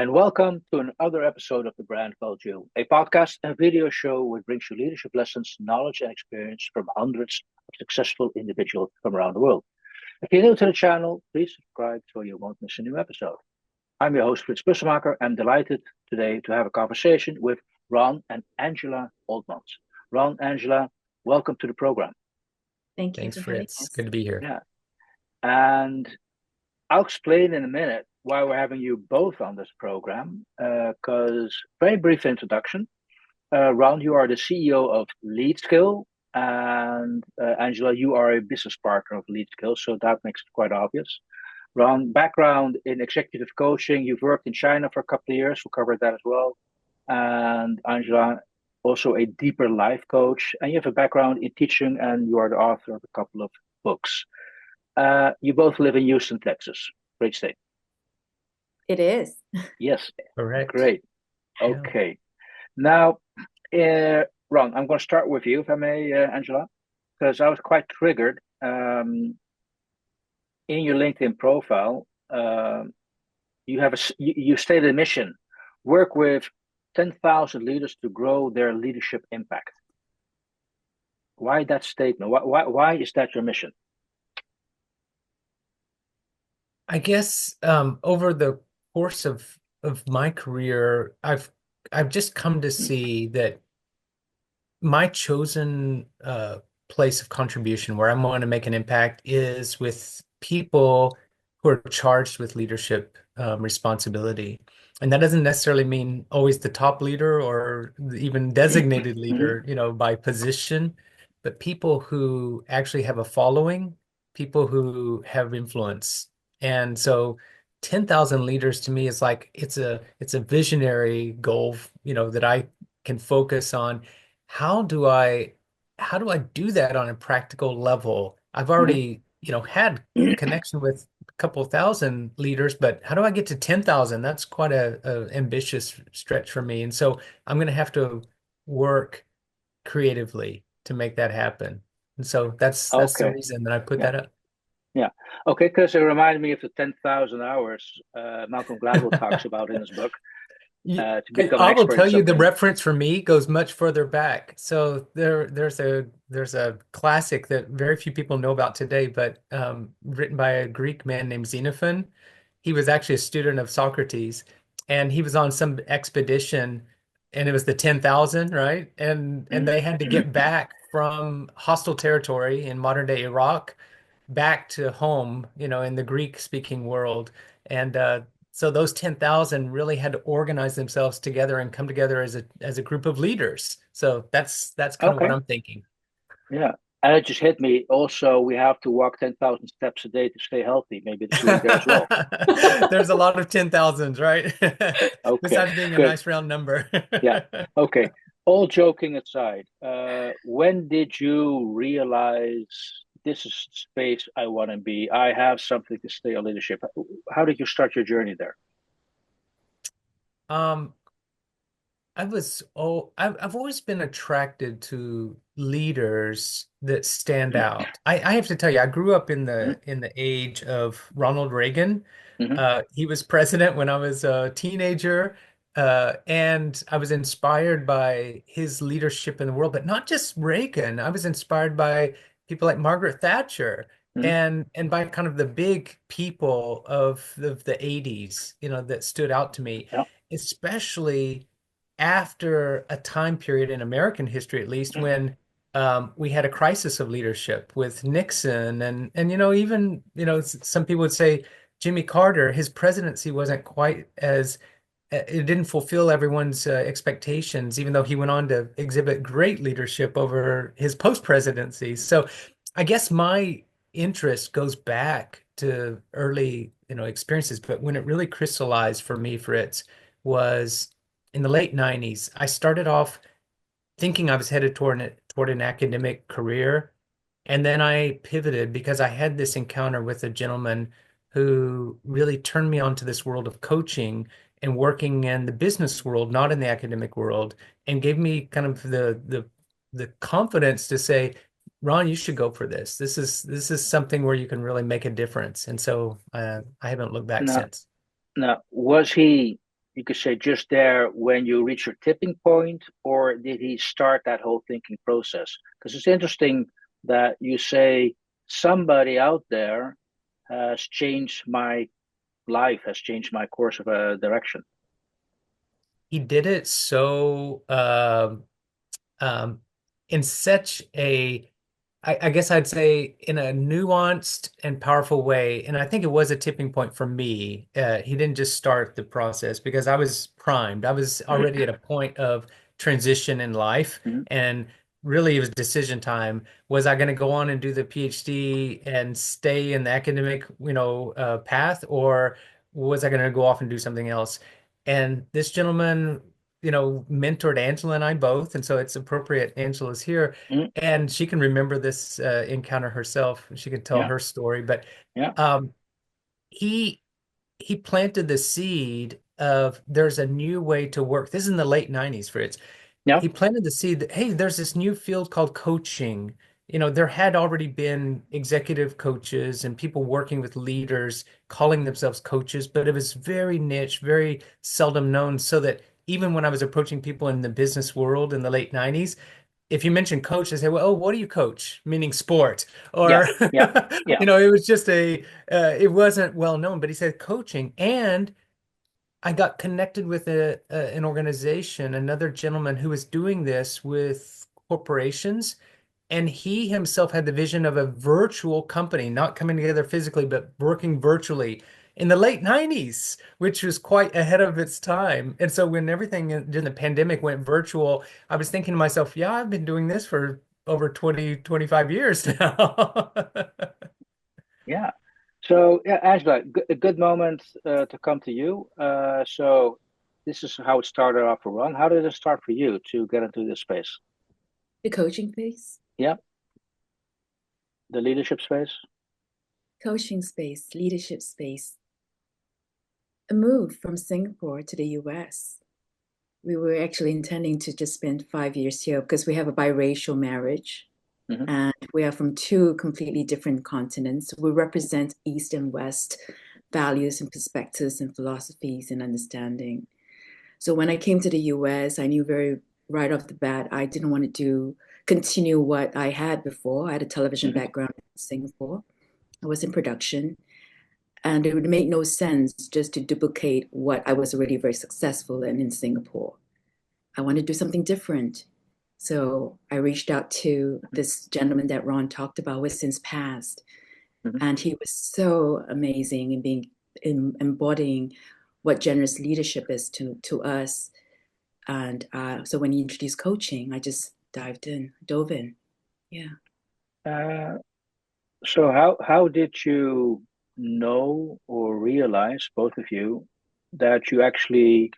and welcome to another episode of The Brand Called You, a podcast and video show which brings you leadership lessons, knowledge, and experience from hundreds of successful individuals from around the world. If you're new to the channel, please subscribe so you won't miss a new episode. I'm your host, Frits Bussemaker. I'm delighted today to have a conversation with Ron and Angela Oltmanns. Ron, Angela, welcome to the program. Thank you. Thanks, for having Fritz. us. Good to be here. Yeah, and I'll explain in a minute why we're having you both on this program, because very brief introduction. Ron, you are the CEO of Leadskill, and Angela, you are a business partner of Leadskill, so that makes it quite obvious. Ron, background in executive coaching, you've worked in China for a couple of years, we'll cover that as well. And Angela, also a deeper life coach, and you have a background in teaching, and you are the author of a couple of books. You both live in Houston, Texas. Great state. It is. Yes. Correct. Great. Okay. Now, Ron, I'm going to start with you, if I may, Angela, because I was quite triggered. In your LinkedIn profile, you stated a mission: work with 10,000 leaders to grow their leadership impact. Why that statement? Why is that your mission? I guess over the course of my career, I've just come to see that my chosen place of contribution, where I want to make an impact, is with people who are charged with leadership responsibility. And that doesn't necessarily mean always the top leader or even designated leader, by position, but people who actually have a following, people who have influence. And so 10,000 leaders to me is like it's a visionary goal, that I can focus on. How do I do that on a practical level? I've already, had connection with a couple thousand leaders, but how do I get to 10,000? That's quite a ambitious stretch for me. And so I'm going to have to work creatively to make that happen. And so that's the Okay. reason that I put that up. Yeah. Okay, because it reminded me of the 10,000 hours Malcolm Gladwell talks about in his book. To become an I will expert in tell you the something. reference for me goes much further back. So there's a classic that very few people know about today, but written by a Greek man named Xenophon. He was actually a student of Socrates, and he was on some expedition, and it was the 10,000, right? And they had to get back from hostile territory in modern day Iraq back to home, in the Greek speaking world. And so those 10,000 really had to organize themselves together and come together as a group of leaders. So that's kind of what Okay. I'm thinking. Yeah. And it just hit me. Also, we have to walk 10,000 steps a day to stay healthy. Maybe this link there as well. There's a lot of 10,000s, right? Okay, Besides being a good. nice round number. Yeah. Okay. All joking aside, when did you realize this is the space I want to be? I have something to stay on leadership. How did you start your journey there? Um, I've always been attracted to leaders that stand out. I have to tell you, I grew up in Mhm, the age of Ronald Reagan. mhm, He was president when I was a teenager, and I was inspired by his leadership in the world, but not just Reagan. I was inspired by people like Margaret Thatcher mhm. and by kind of the big people of the 80s, that stood out to me, Yeah. especially after a time period in American history, at least, when we had a crisis of leadership with Nixon and even some people would say Jimmy Carter, his presidency wasn't quite as it didn't fulfill everyone's expectations, even though he went on to exhibit great leadership over his post-presidency. So I guess my interest goes back to early, experiences, but when it really crystallized for me, Fritz, was in the late 90s. I started off thinking I was headed toward an academic career. And then I pivoted because I had this encounter with a gentleman who really turned me on to this world of coaching and working in the business world, not in the academic world, and gave me kind of the confidence to say, Ron, you should go for this. This is something where you can really make a difference. And so I haven't looked back Now, since. now, was he you could say just there when you reach your tipping point, or did he start that whole thinking process? Because it's interesting that you say somebody out there has changed my life, has changed my course of direction. He did it so um, in such a, I guess I'd say in a nuanced and powerful way. And I think it was a tipping point for me. He didn't just start the process because I was primed. I was already at a point of transition in life. Mhm. And really, it was decision time. Was I going to go on and do the PhD and stay in the academic, path, or was I going to go off and do something else? And this gentleman, mentored Angela and I both, and so it's appropriate Angela's here, Mhm. and she can remember this encounter herself. She can tell Yeah, her story, but yeah, um, he he planted the seed of there's a new way to work. This is in the late 90s, Fritz. yeah. He planted the seed that, hey, there's this new field called coaching. There had already been executive coaches and people working with leaders calling themselves coaches, but it was very niche, very seldom known. So that even when I was approaching people in the business world in the late 90s, if you mention coach, they say, well, oh, what do you coach? Meaning sport. Yeah, Or, yeah, yeah. it was just it wasn't well known, but he said coaching. And I got connected with an organization, another gentleman who was doing this with corporations. And he himself had the vision of a virtual company, not coming together physically, but working virtually in the late 90s, which was quite ahead of its time. And so when everything during the pandemic went virtual, I was thinking to myself, yeah, I've been doing this for over 20, 25 years now. Yeah. So, yeah, Angela, a good moment to come to you. So, this is how it started off for Ron. How did it start for you to get into this space? The coaching space, Yeah, the leadership space. coaching space, leadership space. A move from Singapore to the US. We were actually intending to just spend 5 years here because we have a biracial marriage Hmm. and we are from two completely different continents. We represent East and West values and perspectives and philosophies and understanding. So when I came to the US, I knew very right off the bat I didn't want to continue what I had before. I had a television Hmm. background in Singapore. I was in production, and it would make no sense just to duplicate what I was already very successful in Singapore. I want to do something different. So I reached out to this gentleman that Ron talked about, who has since passed. Hmm. And he was so amazing in embodying what generous leadership is to us. And so when he introduced coaching, I just dove in. Yeah. Uh, so, how did you know or realize, both of you, that you actually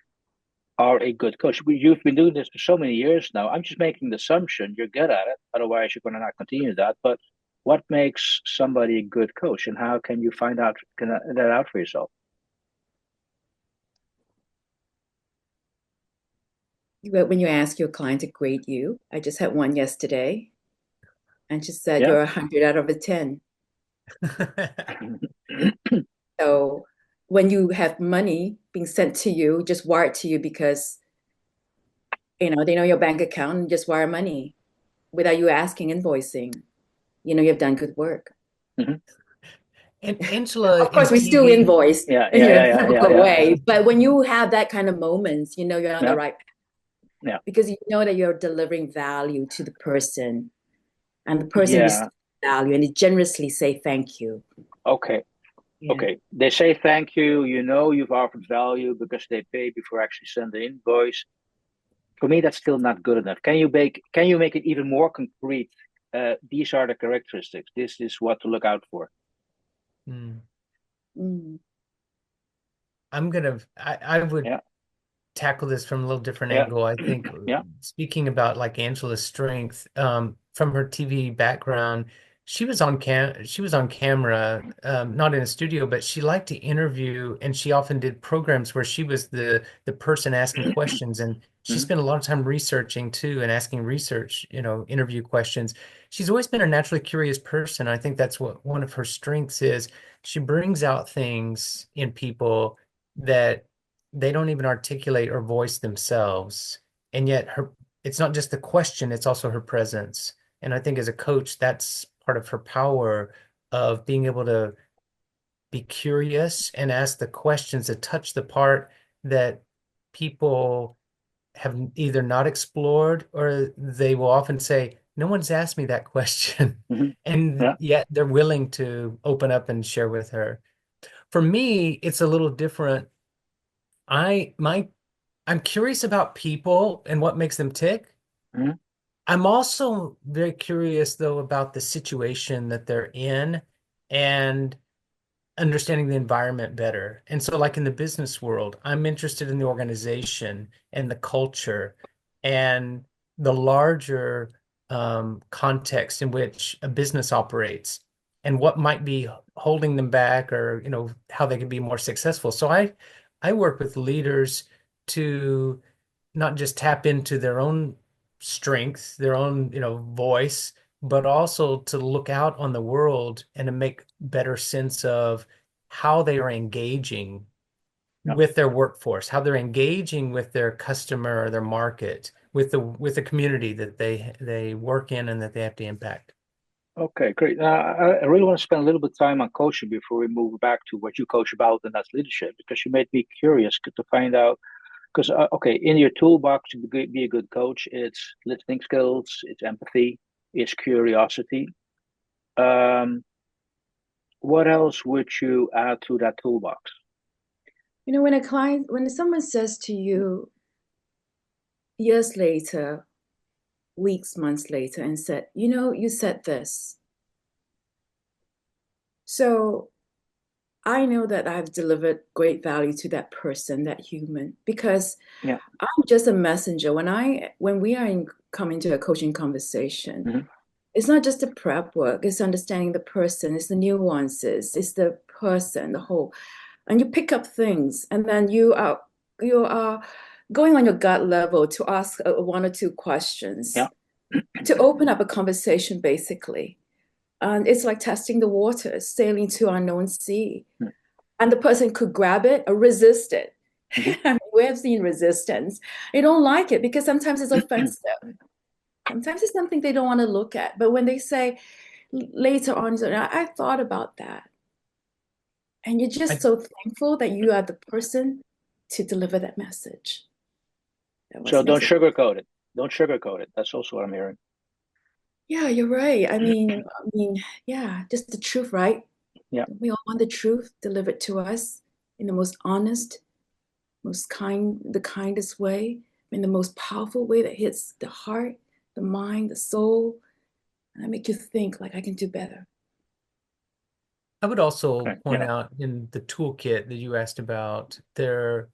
are a good coach? You've been doing this for so many years now. I'm just making the assumption you're good at it. Otherwise, you're going to not continue that. But what makes somebody a good coach, and how can you find out that out for yourself? When you ask your client to grade you, I just had one yesterday, and she said Yeah. you're 100 out of a 10. So when you have money being sent to you, just wired to you because they know your bank account and just wire money without you asking, invoicing, you've done good work. Mhm. And Angela Of course, in we still TV, invoice Yeah, in yeah, a yeah, yeah, yeah, typical yeah, yeah, way. But when you have that kind of moments, you're on the yeah, right path yeah, because you know that you're delivering value to the person and the person yeah. receives value and they generously say thank you. Okay, Yeah. okay. They say thank you. You know you've offered value because they pay before actually send the invoice. For me, that's still not good enough. Can you make it even more concrete? These are the characteristics. This is what to look out for. hmm, Mm. I would Yeah, tackle this from a little different yeah, angle. I think yeah. speaking about like Angela's strength, from her TV background, she was on camera, not in a studio, but she liked to interview, and she often did programs where she was the person asking questions, and she Mhm. spent a lot of time researching too and asking research, interview questions. She's always been a naturally curious person. I think that's what one of her strengths is. She brings out things in people that they don't even articulate or voice themselves. And yet it's not just the question, it's also her presence. And I think as a coach, that's part of her power of being able to be curious and ask the questions that touch the part that people have either not explored, or they will often say, no one's asked me that question. Mhm. And Yeah. yet they're willing to open up and share with her. For me, it's a little different. I my I'm curious about people and what makes them tick. Mhm. I'm also very curious though about the situation that they're in and understanding the environment better. And so, like in the business world, I'm interested in the organization and the culture and the larger context in which a business operates and what might be holding them back, or how they can be more successful. So I work with leaders to not just tap into their own strength, their own, voice, but also to look out on the world and to make better sense of how they are engaging Yeah. with their workforce, how they're engaging with their customer or their market, with the community that they work in and that they have to impact. Okay, great. I really want to spend a little bit of time on coaching before we move back to what you coach about, and that's leadership, because you made me curious to find out. Because okay, in your toolbox to be a good coach, it's listening skills, it's empathy, it's curiosity. Um, what else would you add to that toolbox? When someone says to you years later, weeks, months later, and said, you said this. So I know that I've delivered great value to that person, that human, because Yeah. I'm just a messenger. When we are coming to a coaching conversation, Hmm. it's not just the prep work, it's understanding the person, it's the nuances, it's the person, the whole. And you pick up things, and then you are going on your gut level to ask one or two Yeah. questions to open up a conversation, basically. And it's like testing the waters, sailing to unknown sea. And the person could grab it or resist it. Mm-hmm. I mean, we have seen resistance. They don't like it because sometimes it's offensive. Sometimes it's something they don't want to look at. But when they say later on, so I thought about that. And you're just I, so thankful that you are the person to deliver that message. That So was don't makes it. sugarcoat it. Don't sugarcoat it. That's also what I'm hearing. Yeah, you're right. I mean, yeah, just the truth, right? Yeah. We all want the truth delivered to us in the most honest, the kindest way, in the most powerful way that hits the heart, the mind, the soul, and I make you think like I can do better. I would also Okay. point Yeah. out in the toolkit that you asked about there,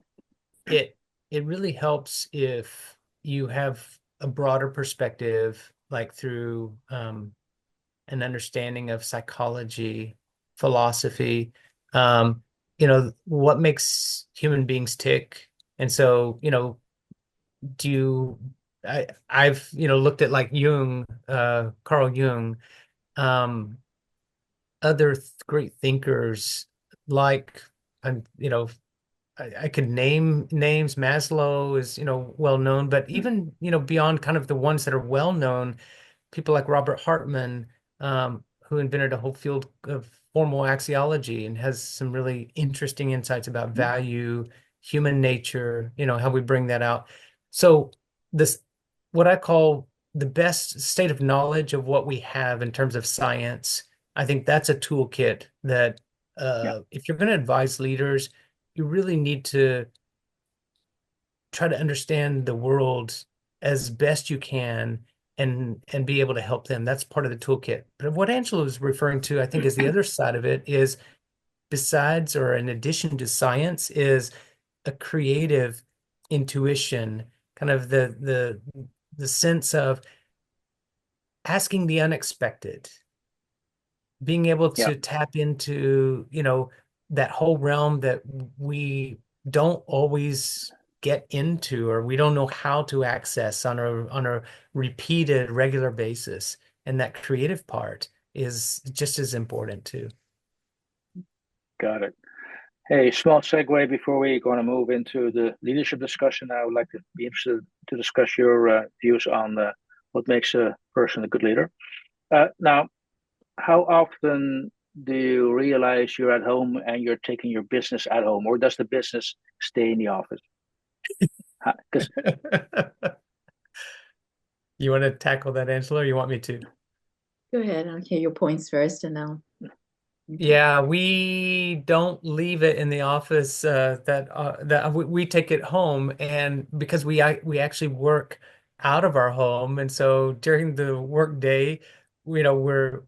it it really helps if you have a broader perspective, like through an understanding of psychology, philosophy, what makes human beings tick. And so, do you, I've, looked at like Jung, Carl Jung, um, other great thinkers like, I'm, I could name names. Maslow is, well known, but even, beyond kind of the ones that are well known, people like Robert Hartman, who invented a whole field of formal axiology and has some really interesting insights about Mhm. value, human nature, how we bring that out. So this, what I call the best state of knowledge of what we have in terms of science, I think that's a toolkit that Yeah. if you're going to advise leaders, you really need to try to understand the world as best you can and be able to help them. That's part of the toolkit. But what Angela is referring to, I think, is the other side of it is besides or in addition to science is a creative intuition, kind of the sense of asking the unexpected, being able Yeah. to tap into, that whole realm that we don't always get into, or we don't know how to access on a repeated regular basis. And that creative part is just as important too. Got it. Hey, small segue before we're going to move into the leadership discussion. I would like to be interested to discuss your views on what makes a person a good leader. Now, how often do you realize you're at home and you're taking your business at home, or does the business stay in the office? Because You want to tackle that, Angela, or you want me to? Go ahead. I'll hear your points first, and now. Okay. Yeah, we don't leave it in the office that we take it home, and because we actually work out of our home, and so during the work day, we're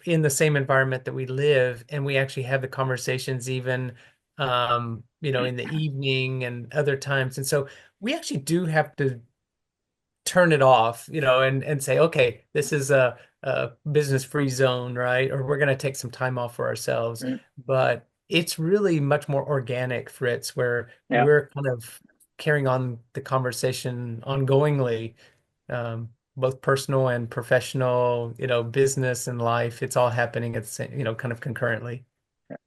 in the same environment that we live, and we actually have the conversations even in the evening and other times, and so we actually do have to turn it off, and say, okay, this is a business-free zone, right? Or we're going to take some time off for ourselves. But it's really much more organic, Fritz, where yeah, we're kind of carrying on the conversation ongoingly, both personal and professional, business and life. It's all happening at the same, kind of concurrently.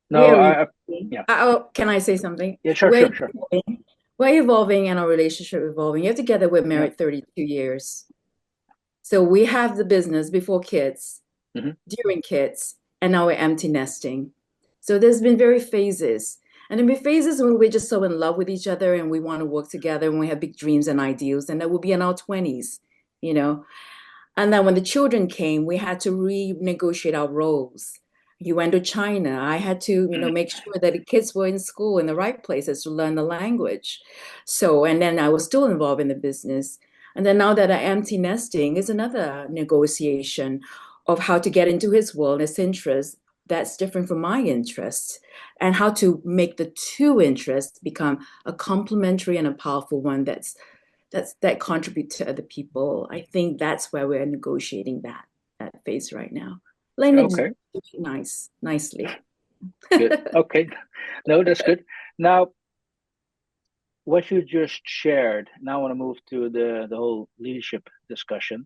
no, Evolving. yeah, Oh, can I say something? yeah, sure, We're sure, sure. evolving. We're evolving and our relationship evolving. You're together, we're Yeah, married 32 years. So we have the business before kids, hmm during kids, and now we're empty nesting. So there's been very phases. And there'll be phases when we're just so in love with each other and we want to work together and we have big dreams and ideals. And that will be in our 20s, you know. And then when the children came, we had to renegotiate our roles. You went to China. I had to, make sure that the kids were in school in the right places to learn the language. So, and then I was still involved in the business. And then now that I'm empty nesting is another negotiation of how to get into his world, his interests. That's different from my interests, and how to make the two interests become a complementary and a powerful one that contribute to other people. I think that's where we're negotiating that phase right now. Leonard is okay, nicely. good. Okay, no, that's good. Now, what you just shared. Now, I want to move to the whole leadership discussion.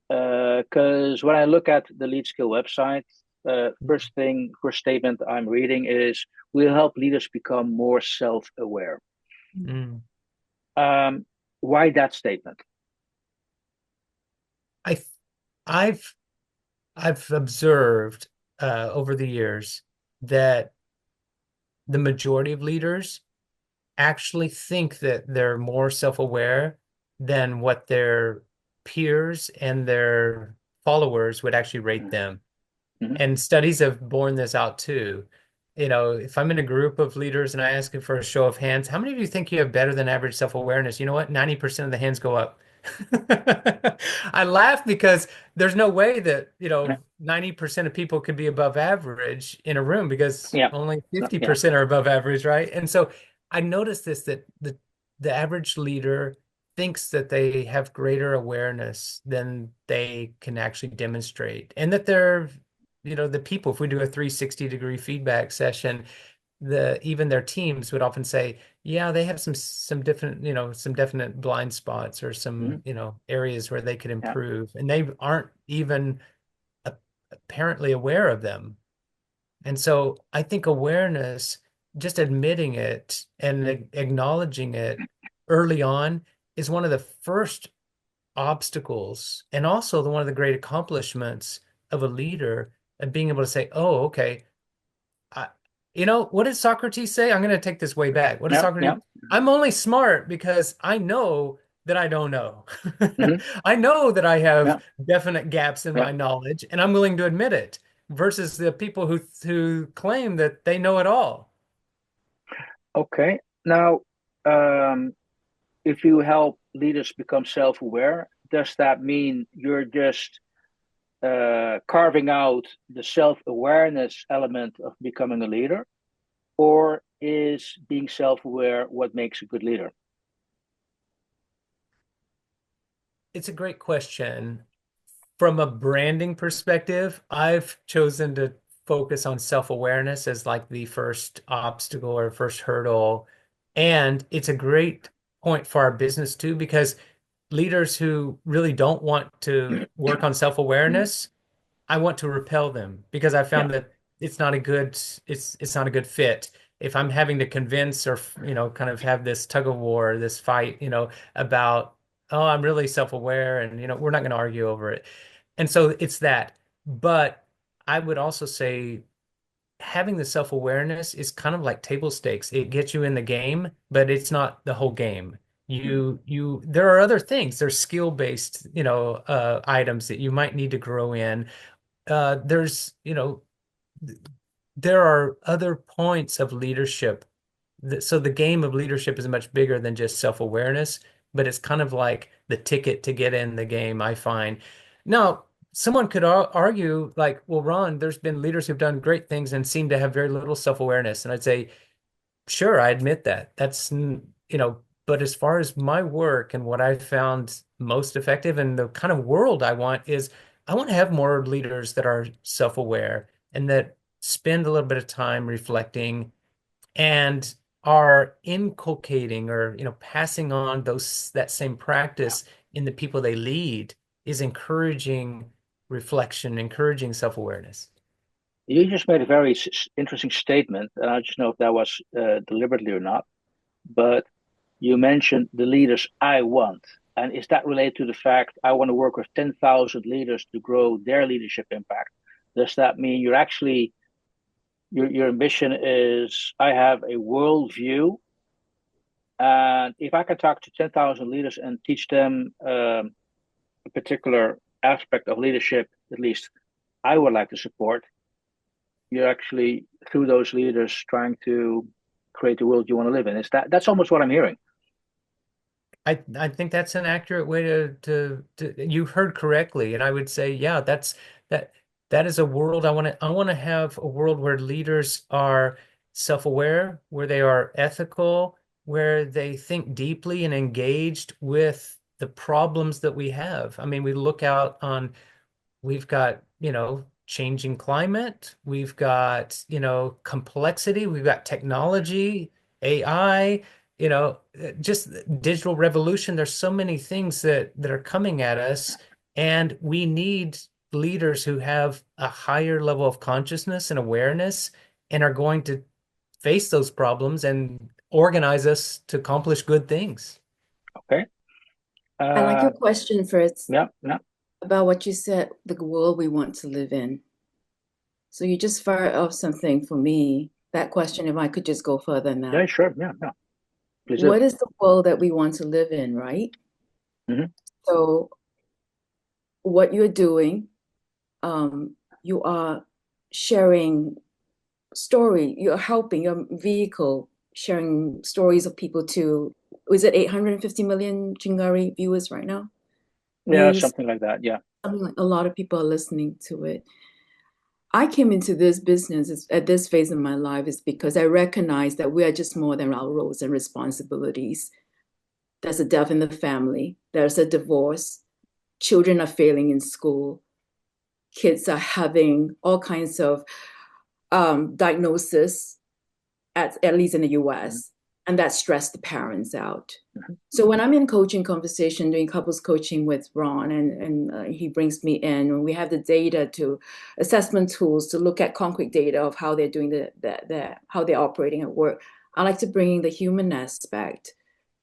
Because when I look at the Leadskill website, first statement I'm reading is we'll help leaders become more self-aware. Mm. Why that statement? I I've I've observed over the years that the majority of leaders actually think that they're more self-aware than what their peers and their followers would actually rate them. Mm-hmm. And studies have borne this out too. If I'm in a group of leaders and I ask you for a show of hands, how many of you think you have better than average self-awareness? You know what? 90% of the hands go up. I laugh because there's no way that, Yeah, 90% of people could be above average in a room because yeah, only yeah. 50% are above average, right? And so I noticed this that the average leader thinks that they have greater awareness than they can actually demonstrate, and that they're the people, if we do a 360-degree feedback session, even their teams would often say, yeah, they have some different, some definite blind spots or Mm-hmm. some, areas where they could Yeah. improve, and they aren't even apparently aware of them. And so I think awareness, just admitting it and acknowledging it early on, is one of the first obstacles, and also one of the great accomplishments of a leader, and being able to say, oh, okay, I, what did Socrates say? I'm going to take this way back. What did Yeah, Socrates? yeah, I'm only smart because I know that I don't know. mm-hmm. I know that I have Yeah, definite gaps in yeah. my knowledge, and I'm willing to admit it, versus the people who claim that they know it all. Okay. Now, um, if you help leaders become self-aware, does that mean you're just carving out the self-awareness element of becoming a leader, or is being self-aware what makes a good leader? It's a great question. From a branding perspective, I've chosen to focus on self-awareness as like the first obstacle or first hurdle. And it's a great point for our business too, because leaders who really don't want to work on self-awareness, I want to repel them because I Yeah. found that it's not a good fit. if I'm having to convince or, kind of have this tug of war, this fight, about, oh, I'm really self-aware and, we're not going to argue over it. And so it's that. But I would also say having the self-awareness is kind of like table stakes. It gets you in the game, but it's not the whole game. There are other things. There's skill-based, items that you might need to grow in. There's, there are other points of leadership. So the game of leadership is much bigger than just self-awareness, but it's kind of like the ticket to get in the game, I find. Now, someone could argue, like, well, Ron, there's been leaders who've done great things and seem to have very little self-awareness. And I'd say, sure, I admit that. But as far as my work and what I found most effective and the kind of world I want is I want to have more leaders that are self-aware and that spend a little bit of time reflecting and are inculcating or, passing on that same practice in the people they lead is encouraging reflection, encouraging self-awareness. You just made a very interesting statement, and I just know if that was deliberately or not. But you mentioned the leaders I want. And is that related to the fact I want to work with 10,000 leaders to grow their leadership impact? Does that mean you're actually, your ambition is I have a world view, and if I can talk to 10,000 leaders and teach them a particular aspect of leadership, at least I would like to support, you're actually, through those leaders, trying to create the world you want to live in. That's almost what I'm hearing. I think that's an accurate way to you heard correctly. And I would say, yeah, that that is a world I want to have a world where leaders are self-aware, where they are ethical, where they think deeply and engaged with the problems that we have. I mean, we look out on we've got, changing climate, we've got, complexity, we've got technology, AI, just digital revolution. There's so many things that are coming at us, and we need leaders who have a higher level of consciousness and awareness and are going to face those problems and organize us to accomplish good things. Okay. I like your question first. Yeah, yeah. About what you said, the world we want to live in. So you just fired off something for me. That question, if I could just go further now. Yeah, sure. Yeah, yeah. Please What do. is the world that we want to live in, right? Mm-hmm. So what you're doing, you are sharing story, you're helping your vehicle, sharing stories of people to, is it 850 million Chingari viewers right now? Yeah, Views? something like that. Yeah. Something like a lot of people are listening to it. I came into this business at this phase of my life is because I recognize that we are just more than our roles and responsibilities. There's a death in the family, there's a divorce, children are failing in school, kids are having all kinds of diagnosis, at least in the US, and that stressed the parents out. So when I'm in coaching conversation, doing couples coaching with Ron, and he brings me in, and we have the data to assessment tools to look at concrete data of how they're doing how they're operating at work. I like to bring in the human aspect.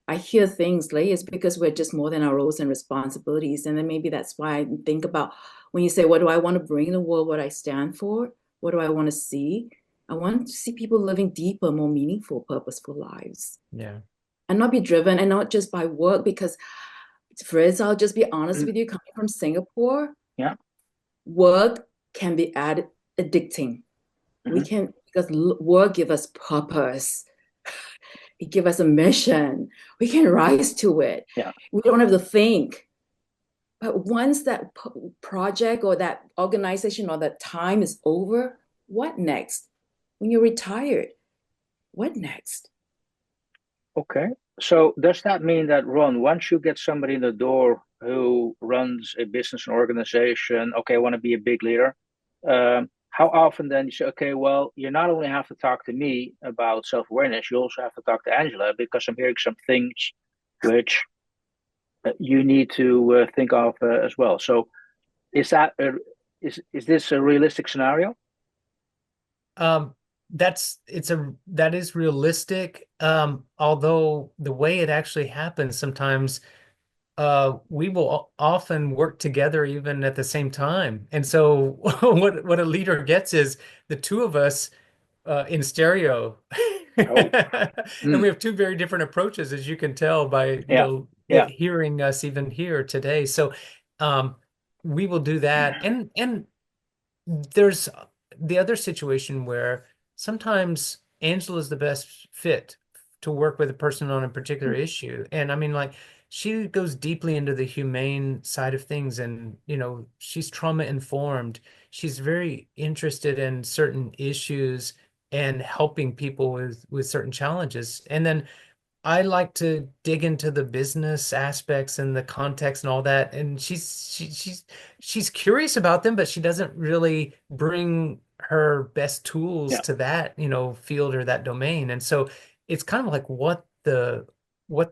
I hear things late, it's because we're just more than our roles and responsibilities. And then maybe that's why I think about when you say, what do I want to bring in the world, what I stand for, what do I want to see? I want to see people living deeper, more meaningful, purposeful lives. Yeah. And not be driven and not just by work, because Fritz, I'll just be honest with you, coming from Singapore, Yeah. work can be addicting. We can, because work give us purpose. It give us a mission. We can rise to it. Yeah. We don't have to think. But once that project or that organization or that time is over, what next? When you're retired, what next? Okay. So does that mean that, Ron, once you get somebody in the door who runs a business and organization, okay, I want to be a big leader, how often then you say, okay, well, you not only have to talk to me about self-awareness, you also have to talk to Angela because I'm hearing some things which you need to think of as well. So is that is this a realistic scenario? that is realistic. Although the way it actually happens sometimes, we will often work together even at the same time. And so what a leader gets is the two of us in stereo. Oh, And mm, we have two very different approaches, as you can tell by, yeah, yeah, hearing us even here today. So um, we will do that. And there's the other situation where sometimes Angela's the best fit to work with a person on a particular mm, issue. And I mean, like, she goes deeply into the humane side of things, and she's trauma informed. She's very interested in certain issues and helping people with certain challenges. And then I like to dig into the business aspects and the context and all that. And she's curious about them, but she doesn't really bring her best tools yeah, to that, field or that domain. And so it's kind of like what the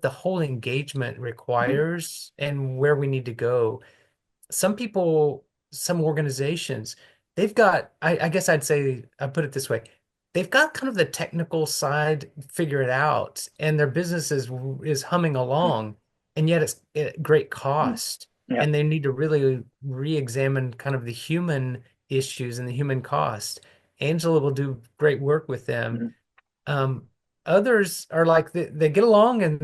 whole engagement mm, requires and where we need to go. Some people, some organizations, they've got, I guess I'd say, I put it this way, they've got kind of the technical side figured out, and their business is humming mm, along, and yet it's at great mm, cost. yeah, And they need to really re-examine kind of the human issues and the human cost. Angela will do great work with them. mm, um, Others are like they get along, and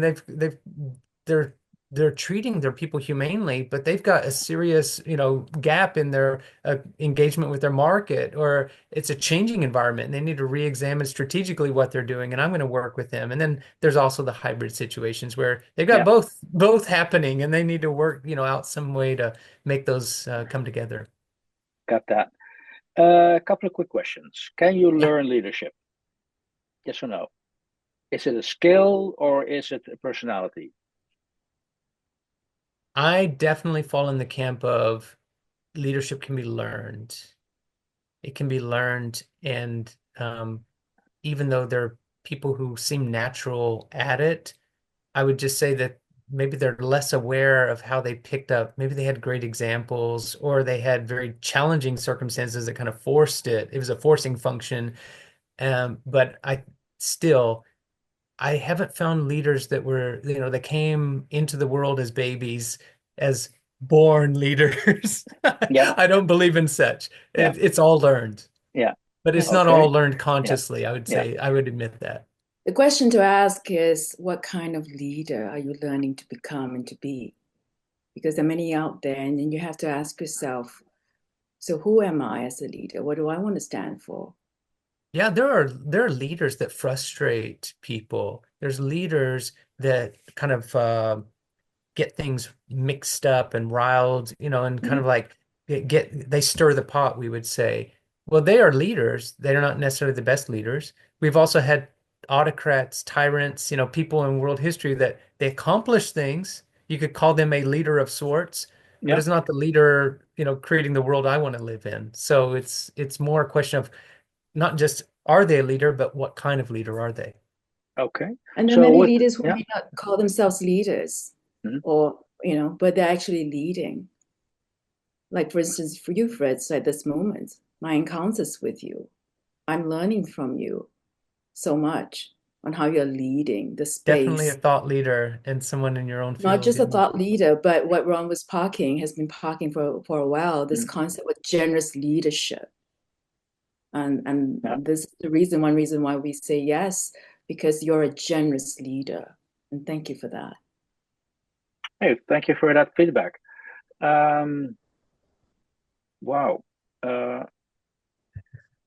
they're they're treating their people humanely, but they've got a serious, gap in their engagement with their market, or it's a changing environment, and they need to re-examine strategically what they're doing. And I'm going to work with them. And then there's also the hybrid situations where they've got yeah, both happening, and they need to work, out some way to make those come together. got that. A couple of quick questions. Can you Yeah. learn leadership? Yes or no? Is it a skill or is it a personality? I definitely fall in the camp of leadership can be learned. It can be learned, and even though there are people who seem natural at it, I would just say that maybe they're less aware of how they picked up. Maybe they had great examples, or they had very challenging circumstances that kind of forced it. It was a forcing function. But still, I haven't found leaders that were, that came into the world as babies, as born leaders. Yeah, I don't believe in such. yeah, It's all learned, yeah. but it's not all Okay. learned Yeah, consciously. I would yeah. say, I would admit that. The question to ask is, what kind of leader are you learning to become and to be? Because there are many out there, and then you have to ask yourself, so who am I as a leader? What do I want to stand for? Yeah, there are leaders that frustrate people. There's leaders that kind of get things mixed up and riled, and kind Hmm. of like they stir the pot, we would say. Well, they are leaders. They're not necessarily the best leaders. We've also had autocrats, tyrants, people in world history that they accomplish things. You could call them a leader of sorts, but Yeah. it's not the leader, creating the world I want to live in. So it's more a question of not just are they a leader, but what kind of leader are they? Okay. And there are So many what? leaders who Yeah. may not call themselves leaders, Mhm. or, but they're actually leading. Like, for instance, for you, Fritz, at this moment, my encounters with you, I'm learning from you so much on how you're leading the Definitely a space. thought leader and someone in your own Not field. just a Yeah. thought leader, but what Ron was parking has been parking for a while, this Mhm. concept of generous leadership. And Yeah. this is the reason, one reason why we say yes, because you're a generous leader. And thank you for that. Hey, thank you for that feedback. Um, wow. Uh,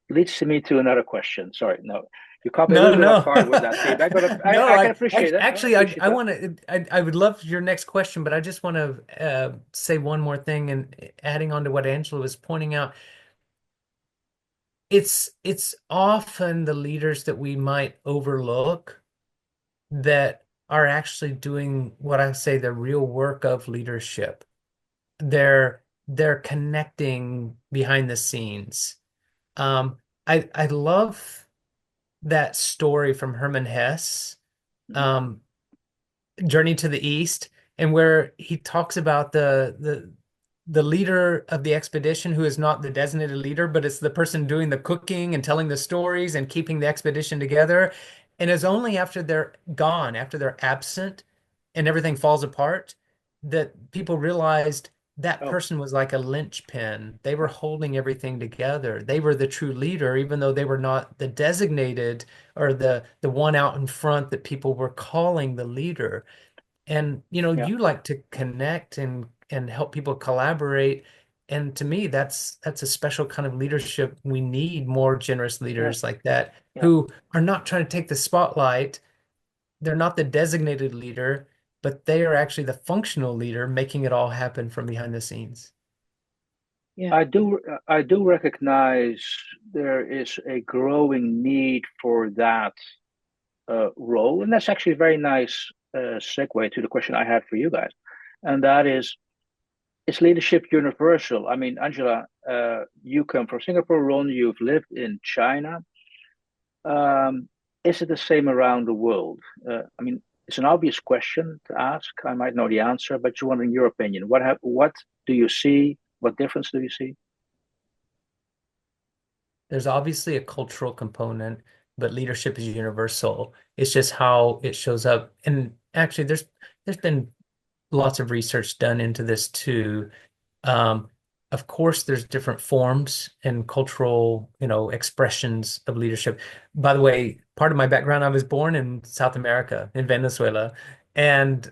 Leads to me to another question. Sorry, no, you caught me a No, little bit off no, guard with that feedback, but no. I can appreciate it. No, I Actually, appreciate I that. want to. I would love your next question, but I just want to say one more thing, and adding on to what Angela was pointing out. It's often the leaders that we might overlook that are actually doing what I say the real work of leadership. They're connecting behind the scenes. Um, I love that story from Herman Hesse, Mhm. um, Journey to the East, and where he talks about the the leader of the expedition who is not the designated leader, but it's the person doing the cooking and telling the stories and keeping the expedition together. And it's only after they're gone, after they're absent and everything falls apart, that people realized that Oh, person was like a linchpin. They were holding everything together. They were the true leader, even though they were not the designated or the one out in front that people were calling the leader. And yeah, you like to connect and help people collaborate. And to me, that's a special kind of leadership. We need more generous yeah, leaders like that yeah. who are not trying to take the spotlight. They're not the designated leader, but they are actually the functional leader, making it all happen from behind the scenes. Yeah. I do recognize there is a growing need for that role, and that's actually a very nice segue to the question I had for you guys, and that is leadership universal? I mean, Angela, you come from Singapore. Ron, you've lived in China. Um, is it the same around the world? I mean, it's an obvious question to ask. I might know the answer, but just wondering your opinion. What do you see? What difference do you see? There's obviously a cultural component, but leadership is universal. It's just how it shows up. And actually, there's been lots of research done into this too. Um, of course, there's different forms and cultural, expressions of leadership. By the way, part of my background, I was born in South America, in Venezuela, and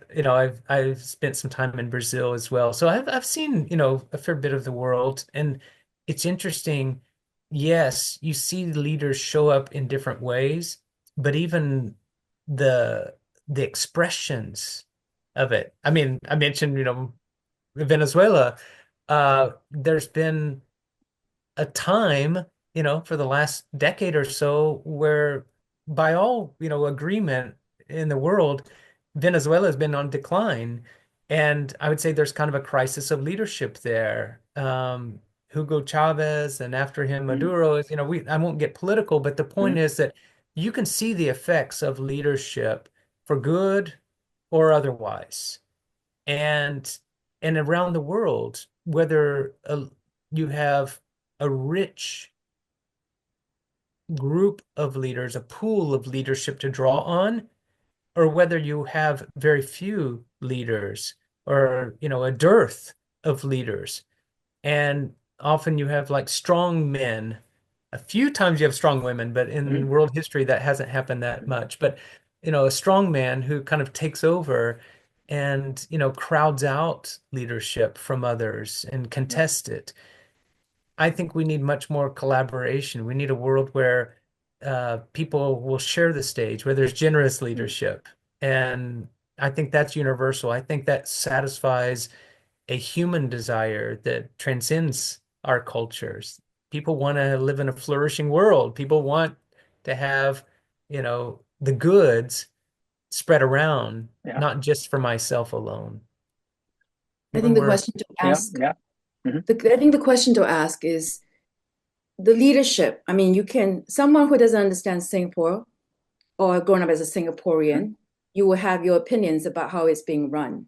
I've spent some time in Brazil as well. So I've seen, a fair bit of the world, and it's interesting. Yes, you see leaders show up in different ways, but even the the expressions of it. I mean, I mentioned, Venezuela, there's been a time, for the last decade or so where by all, agreement in the world, Venezuela has been on decline. And I would say there's kind of a crisis of leadership there. Hugo Chavez and after him Mm, Maduro is, I won't get political, but the point mm, is that you can see the effects of leadership for good or otherwise. And around the world, whether you have a rich group of leaders, a pool of leadership to draw on, or whether you have very few leaders or, a dearth of leaders. And often you have like strong men. A few times you have strong women, but in mm, world history that hasn't happened that much. But a strong man who kind of takes over and crowds out leadership from others and yeah. contest it. I think we need much more collaboration. We need a world where people will share the stage, where there's generous Mm, leadership. And I think that's universal. I think that satisfies a human desire that transcends our cultures. People want to live in a flourishing world. People want to have, the goods spread around, yeah. not just for myself alone. I When think the we're, question to Yeah. ask, Yeah. Hmm. I think the question to ask is the leadership. I mean, someone who doesn't understand Singapore or grown up as a Hmm. Singaporean, you will have your opinions about how it's being run.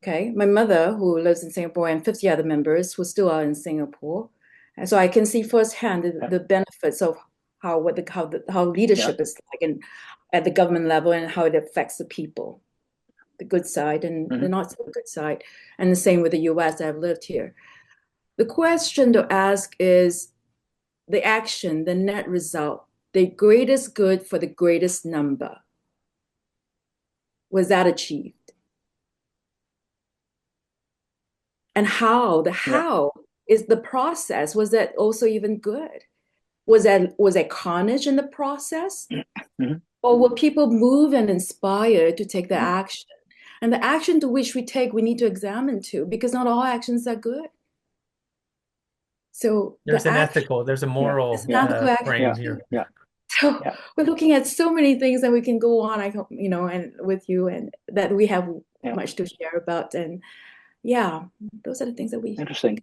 Okay. My mother, who lives in Singapore, and 50 other members who still are in Singapore. And so I can see firsthand Yeah. the benefits of how Yeah. leadership is like at the government level and how it affects the people, the good side and the Hmm. not so good side. And the same with the US. I've lived here. The question to ask is the action, the net result, the greatest good for the greatest number. Was that achieved? And the Yeah. how is the process? Was that also even good? Was there carnage in the process? Hmm. Or were people moved and inspired to take the Hmm. action? And the action to which we take, we need to examine too, because not all actions are good. So there's the an action ethical, there's a Yeah. is moral an Yeah. ethical action. frame Yeah. here. Yeah. So Yeah. we're looking at so many things and we can go on, I hope, and with you and that we have Yeah. much to share about. And yeah, those are the things that Interesting.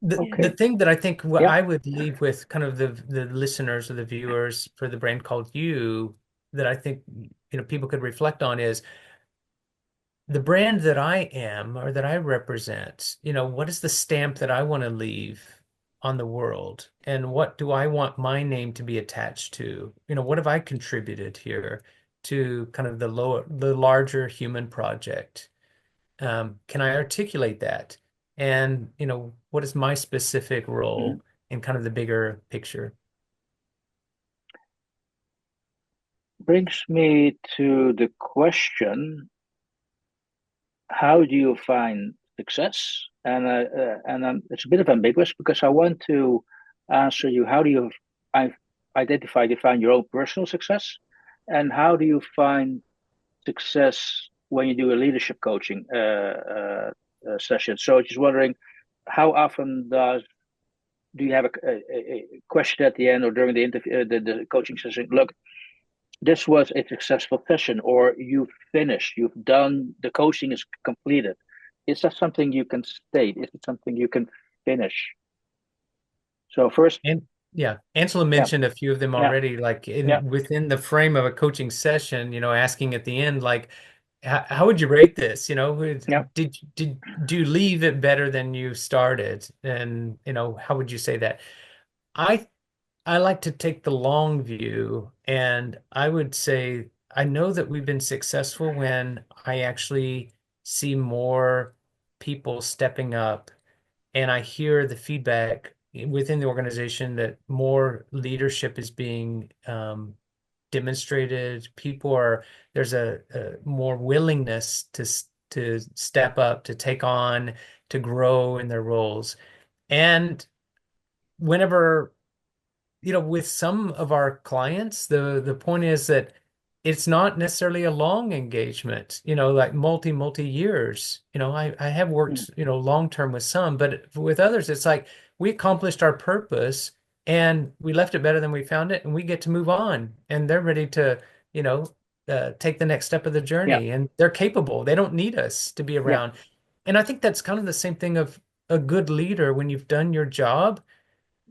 The Okay. thing that I think what Yeah. I would leave with kind of the listeners or the viewers for the brand called You that I think people could reflect on is the brand that I am or that I represent, what is the stamp that I want to leave on the world? And what do I want my name to be attached to? What have I contributed here to kind of the larger human project? Can I articulate that? And, what is my specific Mhm. role in kind of the bigger picture? Brings me to the question, how do you find success? And it's a bit of ambiguous because I want to answer you, how do you define your own personal success? And how do you find success when you do a leadership coaching session? So just wondering, how often do you have a question at the end or during the interview, the coaching session? Look, this was a successful session, or you've finished, you've done, the coaching is completed. Is that something you can state? Is it something you can finish? So first, And yeah, Angela yeah, mentioned a few of them yeah, already, like yeah, within the frame of a coaching session, asking at the end, like, how would you rate this? yeah, Did do you leave it better than you started? And how would you say that? I I like to take the long view, and I would say I know that we've been successful when I actually see more people stepping up and I hear the feedback within the organization that more leadership is being demonstrated. There's a more willingness to step up, to take on, to grow in their roles. And whenever with some of our clients, the point is that it's not necessarily a long engagement, like multi years. I have mm, worked, long term with some, but with others, it's like we accomplished our purpose and we left it better than we found it, and we get to move on, and they're ready to, you know, take the next step of the yeah, journey, and they're capable. They don't need us to be yeah, around. And I think that's kind of the same thing of a good leader. When you've done your job,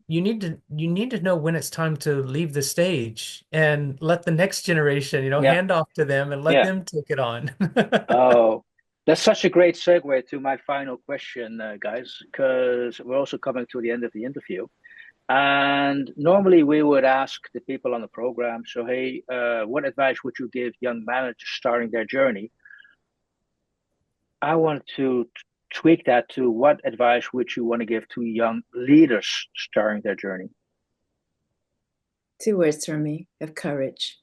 you need to know when it's time to leave the stage and let the next generation, yeah, hand off to them and let yeah. them take it on. Oh, that's such a great segue to my final question, guys, because we're also coming to the end of the interview. And normally we would ask the people on the program, so hey, what advice would you give young managers starting their journey? I want to tweak that to, what advice would you want to give to young leaders starting their journey? Two words from me: have courage.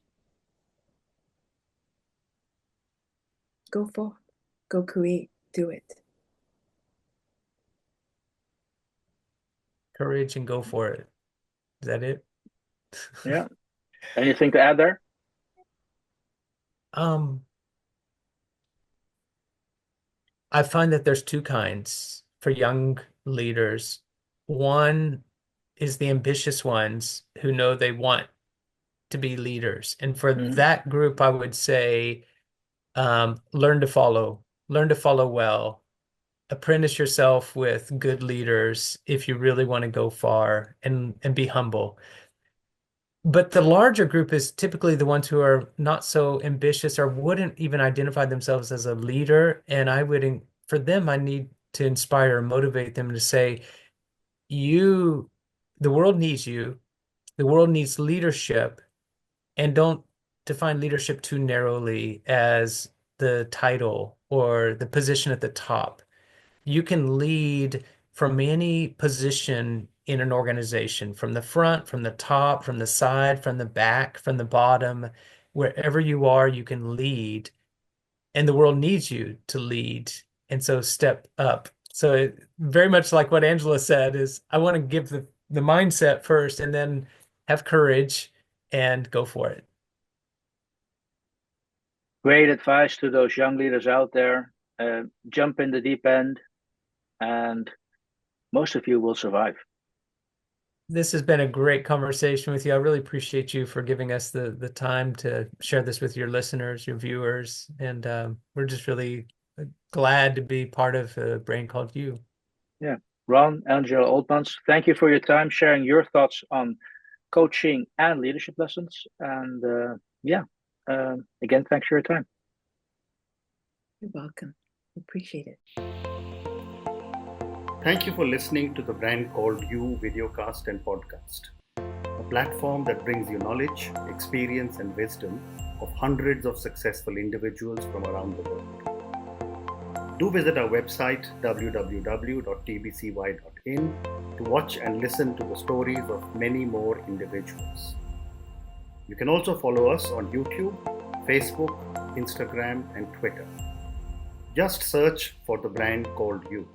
Go forth, go create, do it. Courage and go for it. Is that it? Yeah. Anything to add there? Um, I find that there's two kinds for young leaders. One is the ambitious ones who know they want to be leaders. And for Mm-hmm. that group, I would say, learn to follow well, apprentice yourself with good leaders if you really want to go far, and be humble. But the larger group is typically the ones who are not so ambitious or wouldn't even identify themselves as a leader. And for them, I need to inspire and motivate them to say, you, the world needs you. The world needs leadership, and don't define leadership too narrowly as the title or the position at the top. You can lead from any position in an organization, from the front, from the top, from the side, from the back, from the bottom. Wherever you are, you can lead, and the world needs you to lead. And so step up. So very much like what Angela said is, I want to give the mindset first and then have courage and go for it. Great advice to those young leaders out there. Jump in the deep end, and most of you will survive. This has been a great conversation with you. I really appreciate you for giving us the time to share this with your listeners, your viewers, and we're just really glad to be part of a brand called You. Yeah. Ron, Angela Oltmanns, thank you for your time, sharing your thoughts on coaching and leadership lessons. And yeah, again, thanks for your time. You're welcome. Appreciate it. Thank you for listening to the Brand Called You videocast and podcast, a platform that brings you knowledge, experience, and wisdom of hundreds of successful individuals from around the world. Do visit our website www.tbcy.in to watch and listen to the stories of many more individuals. You can also follow us on YouTube, Facebook, Instagram, and Twitter. Just search for the Brand Called You.